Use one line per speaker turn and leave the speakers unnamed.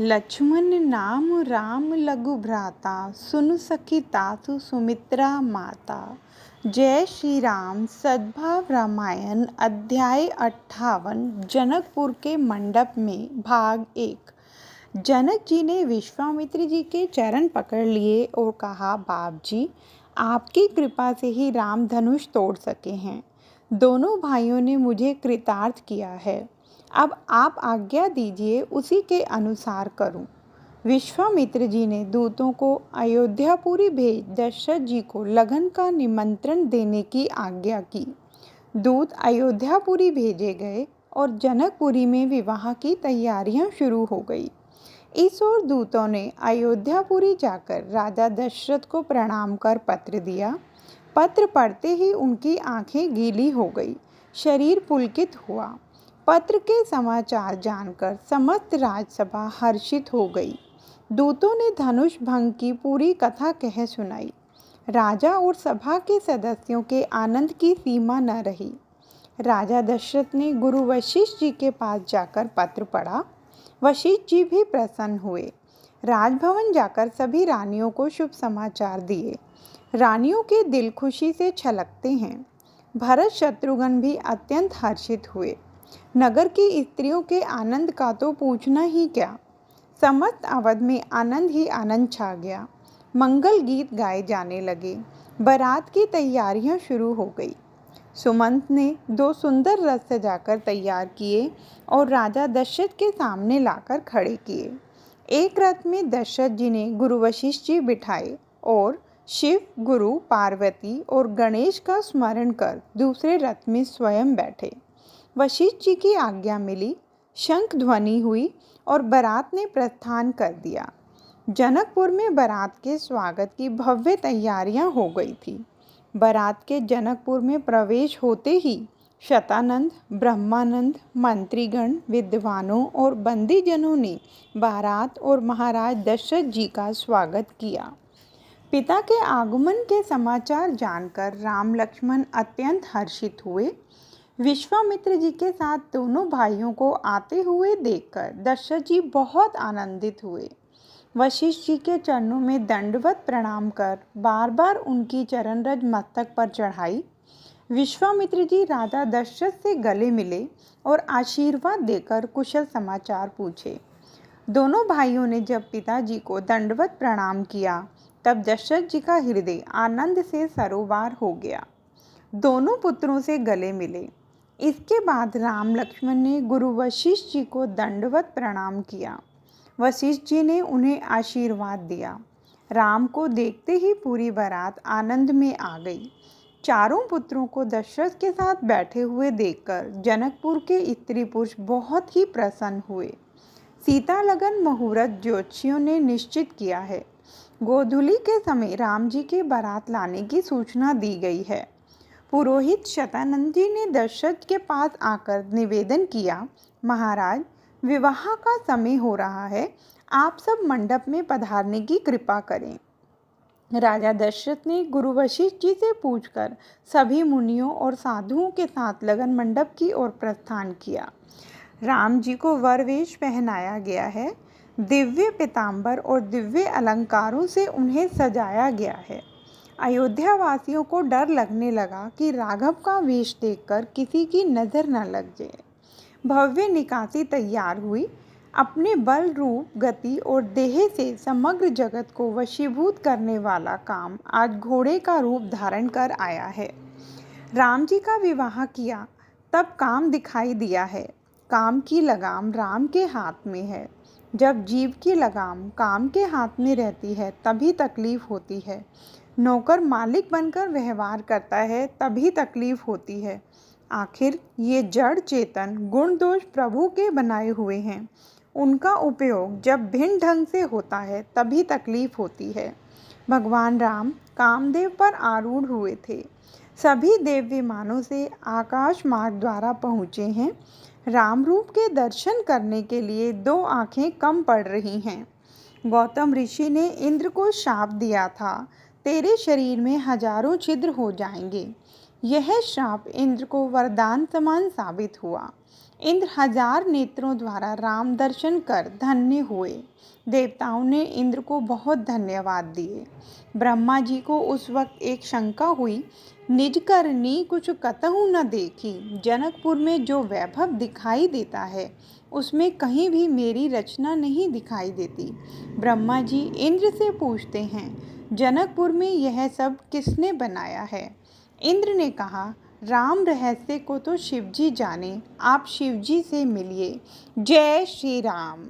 लक्ष्मण नाम राम लघु भ्राता, सुन सखी तासु सुमित्रा माता। जय श्री राम। सद्भाव रामायण अध्याय 58। जनकपुर के मंडप में भाग 1। जनक जी ने विश्वामित्र जी के चरण पकड़ लिए और कहा, बाप जी, आपकी कृपा से ही राम धनुष तोड़ सके हैं। दोनों भाइयों ने मुझे कृतार्थ किया है। अब आप आज्ञा दीजिए, उसी के अनुसार करूं। विश्वामित्र जी ने दूतों को अयोध्यापुरी भेज दशरथ जी को लगन का निमंत्रण देने की आज्ञा की। दूत अयोध्यापुरी भेजे गए और जनकपुरी में विवाह की तैयारियां शुरू हो गई। इस ओर दूतों ने अयोध्यापुरी जाकर राजा दशरथ को प्रणाम कर पत्र दिया। पत्र पढ़ते ही उनकी आंखें गीली हो गई, शरीर पुलकित हुआ। पत्र के समाचार जानकर समस्त राजसभा हर्षित हो गई। दूतों ने धनुष भंग की पूरी कथा कह सुनाई। राजा और सभा के सदस्यों के आनंद की सीमा न रही। राजा दशरथ ने गुरु वशिष्ठ जी के पास जाकर पत्र पढ़ा। वशिष्ठ जी भी प्रसन्न हुए। राजभवन जाकर सभी रानियों को शुभ समाचार दिए। रानियों के दिल खुशी से छलकते हैं। भरत शत्रुघ्न भी अत्यंत हर्षित हुए। नगर की स्त्रियों के आनंद का तो पूछना ही क्या। समस्त अवध में आनंद ही आनंद छा गया। मंगल गीत गाए जाने लगे। बारात की तैयारियां शुरू हो गई। सुमंत ने 2 सुंदर रथ सजाकर तैयार किए और राजा दशरथ के सामने लाकर खड़े किए। एक रथ में दशरथ जी ने गुरु वशिष्ठ जी बिठाए और शिव, गुरु, पार्वती और गणेश का स्मरण कर दूसरे रथ में स्वयं बैठे। वशिष्ठ जी की आज्ञा मिली, शंख ध्वनि हुई और बारात ने प्रस्थान कर दिया। जनकपुर में बारात के स्वागत की भव्य तैयारियां हो गई थी। बारात के जनकपुर में प्रवेश होते ही शतानंद, ब्रह्मानंद, मंत्रीगण, विद्वानों और बंदीजनों ने बारात और महाराज दशरथ जी का स्वागत किया। पिता के आगमन के समाचार जानकर राम लक्ष्मण अत्यंत हर्षित हुए। विश्वामित्र जी के साथ दोनों भाइयों को आते हुए देखकर दशरथ जी बहुत आनंदित हुए। वशिष्ठ जी के चरणों में दंडवत प्रणाम कर बार बार उनकी चरण रज मस्तक पर चढ़ाई। विश्वामित्र जी राजा दशरथ से गले मिले और आशीर्वाद देकर कुशल समाचार पूछे। दोनों भाइयों ने जब पिताजी को दंडवत प्रणाम किया, तब दशरथ जी का हृदय आनंद से सरोबार हो गया। दोनों पुत्रों से गले मिले। इसके बाद राम लक्ष्मण ने गुरु वशिष्ठ जी को दंडवत प्रणाम किया। वशिष्ठ जी ने उन्हें आशीर्वाद दिया। राम को देखते ही पूरी बारात आनंद में आ गई। चारों पुत्रों को दशरथ के साथ बैठे हुए देखकर जनकपुर के स्त्री पुरुष बहुत ही प्रसन्न हुए। सीता लगन मुहूर्त ज्योतिषियों ने निश्चित किया है। गोधूली के समय राम जी के बारात लाने की सूचना दी गई है। पुरोहित शतानंद जी ने दशरथ के पास आकर निवेदन किया, महाराज, विवाह का समय हो रहा है, आप सब मंडप में पधारने की कृपा करें। राजा दशरथ ने गुरु वशिष्ठ जी से पूछकर सभी मुनियों और साधुओं के साथ लगन मंडप की ओर प्रस्थान किया। राम जी को वरवेश पहनाया गया है। दिव्य पीतांबर और दिव्य अलंकारों से उन्हें सजाया गया है। अयोध्या वासियों को डर लगने लगा कि राघव का वेश देखकर किसी की नज़र न लग जाए। भव्य निकासी तैयार हुई। अपने बल, रूप, गति और देह से समग्र जगत को वशीभूत करने वाला काम आज घोड़े का रूप धारण कर आया है। राम जी का विवाह किया, तब काम दिखाई दिया है। काम की लगाम राम के हाथ में है। जब जीव की लगाम काम के हाथ में रहती है, तभी तकलीफ होती है। नौकर मालिक बनकर व्यवहार करता है, तभी तकलीफ होती है। आखिर ये जड़ चेतन गुण दोष प्रभु के बनाए हुए हैं। उनका उपयोग जब भिन्न ढंग से होता है, तभी तकलीफ होती है। भगवान राम कामदेव पर आरूढ़ हुए थे। सभी देव विमानों से आकाश मार्ग द्वारा पहुँचे हैं। राम रूप के दर्शन करने के लिए 2 आँखें कम पड़ रही हैं। गौतम ऋषि ने इंद्र को शाप दिया था, तेरे शरीर में हजारों छिद्र हो जाएंगे। यह श्राप इंद्र को वरदान समान साबित हुआ। इंद्र 1000 नेत्रों द्वारा राम दर्शन कर धन्य हुए। देवताओं ने इंद्र को बहुत धन्यवाद दिए। ब्रह्मा जी को उस वक्त एक शंका हुई, निज करनी कुछ कतहु न देखी। जनकपुर में जो वैभव दिखाई देता है उसमें कहीं भी मेरी रचना नहीं दिखाई देती। ब्रह्मा जी इंद्र से पूछते हैं, जनकपुर में यह सब किसने बनाया है? इंद्र ने कहा, राम रहस्य को तो शिवजी जाने, आप शिवजी से मिलिए। जय श्री राम।